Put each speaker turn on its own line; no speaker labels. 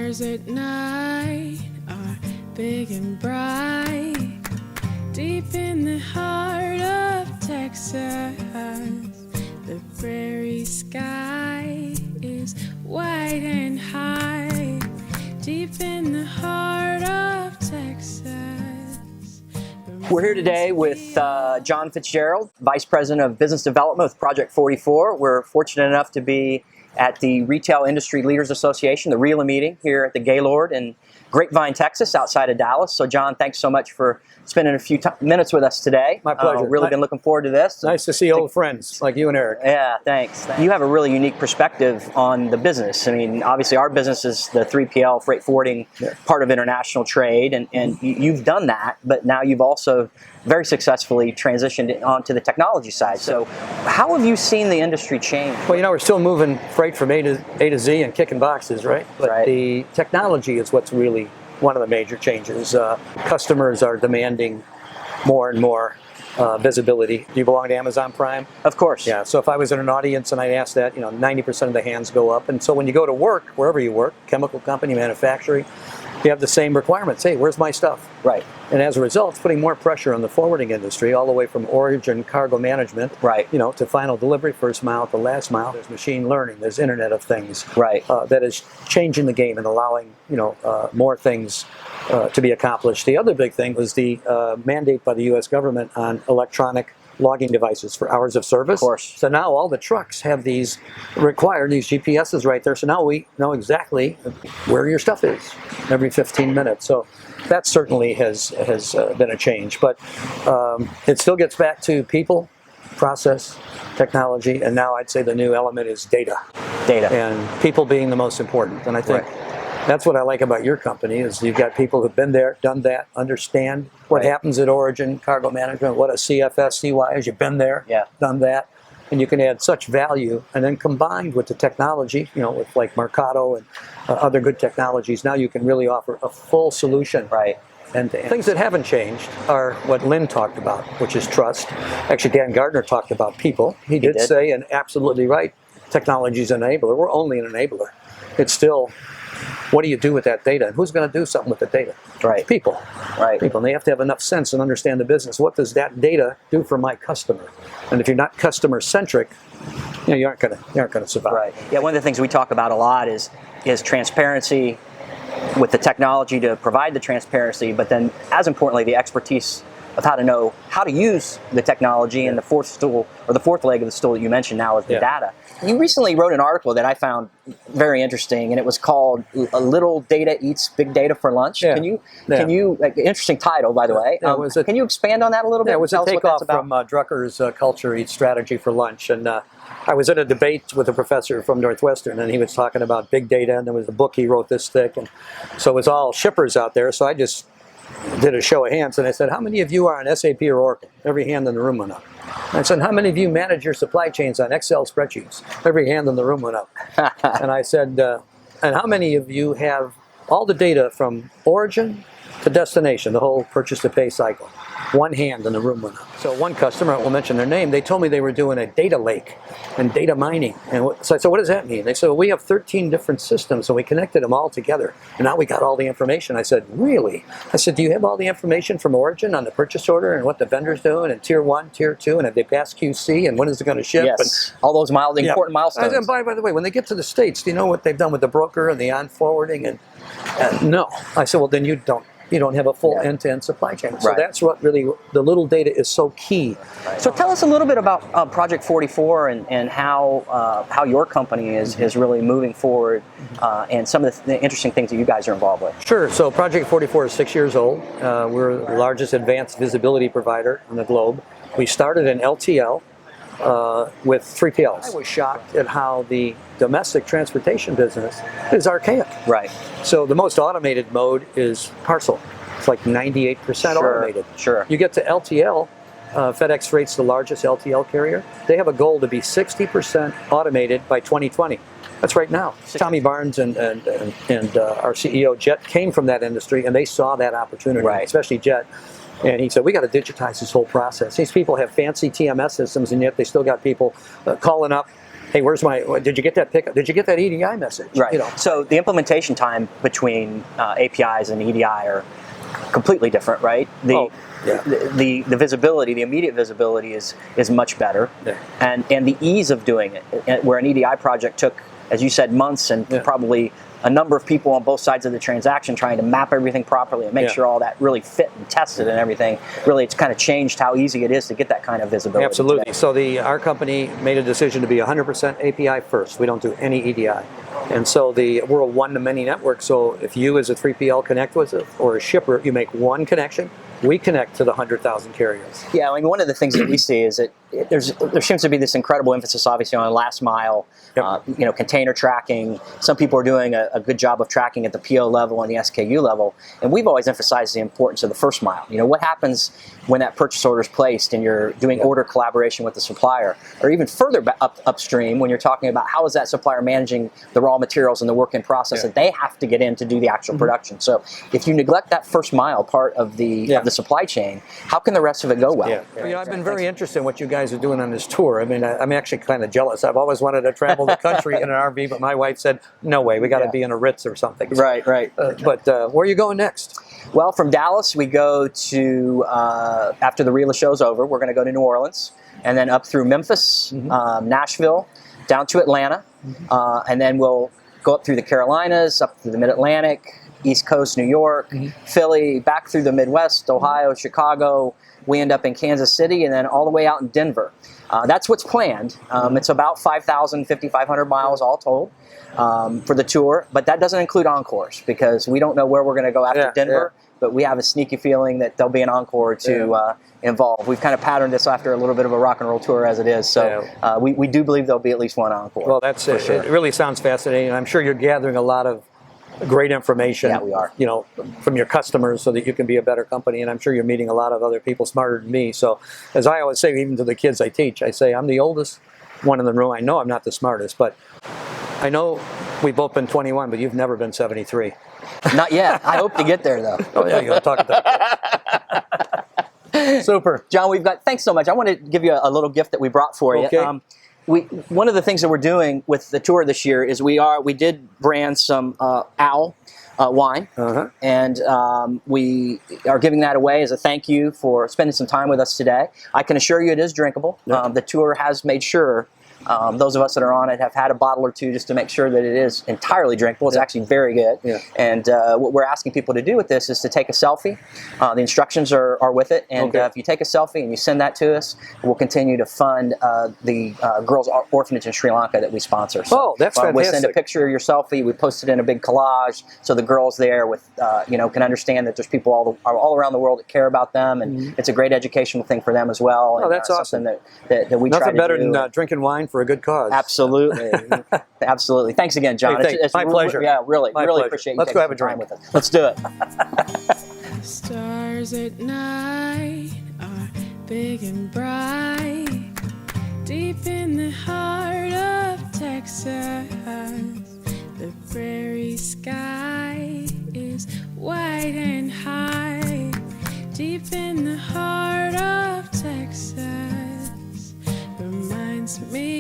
stars at night are big and bright. Deep in the heart of Texas, the prairie sky is white and high. Deep in the heart of Texas.
We're here today with John Fitzgerald, Vice President of Business Development with Project 44. We're fortunate enough to be at the Retail Industry Leaders Association, the RELA meeting here at the Gaylord in Grapevine, Texas, outside of Dallas. So, John, thanks so much for spending a few minutes with us today.
My pleasure.
Really been looking forward to this.
Nice to see old friends like you and Eric.
Yeah, thanks. You have a really unique perspective on the business. I mean, obviously our business is the 3PL, freight forwarding, part of international trade, and you've done that, but now you've also very successfully transitioned onto the technology side. So how have you seen the industry change?
Well, you know, we're still moving freight from A to Z and kicking boxes, right? But the technology is what's really one of the major changes. Customers are demanding more and more visibility. Do you belong to Amazon Prime?
Of course.
Yeah, so if I was in an audience and I asked that, 90% of the hands go up. And so when you go to work, wherever you work, chemical company, manufacturing, you have the same requirements. Hey, where's my stuff?
Right.
And as a result, it's putting more pressure on the forwarding industry, all the way from origin cargo management,
right,
to final delivery, first mile to last mile. There's machine learning, there's Internet of Things,
right,
that is changing the game and allowing more things to be accomplished. The other big thing was the mandate by the U.S. government on electronic logging devices for hours of service.
Of course.
So now all the trucks have these GPSs right there. So now we know exactly where your stuff is every 15 minutes. So that certainly has been a change. But it still gets back to people, process, technology, and now I'd say the new element is data.
Data.
And people being the most important. And I think that's what I like about your company is you've got people who've been there, done that, understand what happens at origin, cargo management, what a CFS, CY is. You've been there, done that, and you can add such value. And then combined with the technology, with like Mercado and other good technologies, now you can really offer a full solution.
Right.
And things that haven't changed are what Lynn talked about, which is trust. Actually, Dan Gardner talked about people. He did say, and absolutely right, technology is an enabler. We're only an enabler. It's still, what do you do with that data? And who's going to do something with the data?
Right.
People.
Right.
People. And they have to have enough sense and understand the business. What does that data do for my customer? And if you're not customer centric, you aren't going to survive.
Right. Yeah. One of the things we talk about a lot is transparency with the technology to provide the transparency, but then as importantly, the expertise of how to know how to use the technology, and the fourth stool, or the fourth leg of the stool that you mentioned now is the data. You recently wrote an article that I found very interesting, and it was called "A Little Data Eats Big Data for Lunch."
Yeah.
Can you interesting title, by the way. Can you expand on that a little bit?
Yeah, it was a takeoff from Drucker's Culture Eats Strategy for Lunch. And I was in a debate with a professor from Northwestern, and he was talking about big data, and there was a book he wrote this thick. And so it was all shippers out there, so I just did a show of hands, and I said, how many of you are on SAP or Oracle? Every hand in the room went up. I said, how many of you manage your supply chains on Excel spreadsheets? Every hand in the room went up. And I said, and how many of you have all the data from origin to destination, the whole purchase to pay cycle? One hand in the room went up. So one customer, I won't mention their name, they told me they were doing a data lake and data mining. And so I said, what does that mean? They said, well, we have 13 different systems, and we connected them all together. And now we got all the information. I said, really? I said, do you have all the information from origin on the purchase order and what the vendor's doing, and tier 1, tier 2, and have they passed QC, and when is it going to ship?
Yes, and all those important milestones.
And by the way, when they get to the States, do you know what they've done with the broker and the on-forwarding? And no. I said, well, then you don't have a full end-to-end supply chain. So that's what really, the little data is so key.
Right. So tell us a little bit about Project 44 and how your company is really moving forward, and some of the interesting things that you guys are involved with.
Sure. So Project 44 is 6 years old. We're the largest advanced visibility provider in the globe. We started in LTL with 3PLs. I was shocked at how the domestic transportation business is archaic.
Right.
So the most automated mode is parcel. It's like 98% automated.
Sure.
You get to LTL, FedEx Freight's the largest LTL carrier. They have a goal to be 60% automated by 2020. That's right now. Tommy Barnes and our CEO, Jet, came from that industry, and they saw that opportunity, especially Jet. And he said, we got to digitize this whole process. These people have fancy TMS systems, and yet they still got people calling up hey, did you get that pickup? Did you get that EDI message?
Right.
You know.
So the implementation time between APIs and EDI are completely different, right? The visibility, the immediate visibility is much better, and the ease of doing it, where an EDI project took, as you said, months and probably a number of people on both sides of the transaction trying to map everything properly and make sure all that really fit and tested and everything. Really, it's kind of changed how easy it is to get that kind of visibility.
Absolutely.
Today.
So our company made a decision to be 100% API first. We don't do any EDI. And so we're a one-to-many network. So if you as a 3PL connect with it, or a shipper, you make one connection, we connect to the 100,000 carriers.
Yeah, I mean, one of the things that we see is that there seems to be this incredible emphasis, obviously, on last mile, container tracking. Some people are doing a good job of tracking at the PO level and the SKU level, and we've always emphasized the importance of the first mile. What happens when that purchase order is placed and you're doing order collaboration with the supplier, or even further upstream when you're talking about how is that supplier managing the raw materials and the work in process that they have to get in to do the actual production. So if you neglect that first mile part of the supply chain, how can the rest of it go well?
Yeah. I've been very interested in what you guys are doing on this tour. I mean, I'm actually kind of jealous. I've always wanted to travel the country in an RV, but my wife said, no way, we got to be in a Ritz or something. So,
right.
But where are you going next?
Well, from Dallas, we go to, after the RELA show's over, we're going to go to New Orleans, and then up through Memphis, Nashville, down to Atlanta, and then we'll go up through the Carolinas, up through the Mid-Atlantic, East Coast, New York, Philly, back through the Midwest, Ohio, Chicago. We end up in Kansas City, and then all the way out in Denver. That's what's planned. It's about 5,500 miles all told for the tour, but that doesn't include encores because we don't know where we're going to go after Denver, but we have a sneaky feeling that there'll be an encore to involve. We've kind of patterned this after a little bit of a rock and roll tour as it is, so we do believe there'll be at least one encore.
Well, that's it. Sure. It really sounds fascinating. I'm sure you're gathering a lot of great information,
we are.
From your customers so that you can be a better company. And I'm sure you're meeting a lot of other people smarter than me. So as I always say, even to the kids I teach, I say, I'm the oldest one in the room. I know I'm not the smartest, but I know we've both been 21, but you've never been 73.
Not yet. I hope to get there, though.
Oh, yeah, you'll talk about that. Super.
John, thanks so much. I want to give you a little gift that we brought for you. One of the things that we're doing with the tour this year is we did brand some Owl wine, and we are giving that away as a thank you for spending some time with us today. I can assure you it is drinkable. The tour has made sure those of us that are on it have had a bottle or two just to make sure that it is entirely drinkable. It's actually very good. And what we're asking people to do with this is to take a selfie. The instructions are with it. And if you take a selfie and you send that to us, we'll continue to fund the girls' orphanage in Sri Lanka that we sponsor. So,
that's fantastic.
We send a picture of your selfie. We post it in a big collage so the girls there can understand that there's people all around the world that care about them. And it's a great educational thing for them as well.
Oh, that's awesome.
That we
Nothing
try to
better
do.
than drinking wine for a good cause.
Absolutely. Absolutely. Thanks again, John.
Hey, it's my pleasure.
Yeah, really
pleasure.
appreciate you
Let's go have a
taking
drink
time with us. Let's do it.
The stars at night are big and bright, deep in the heart of Texas. The prairie sky is white and high, deep in the heart of Texas. Reminds me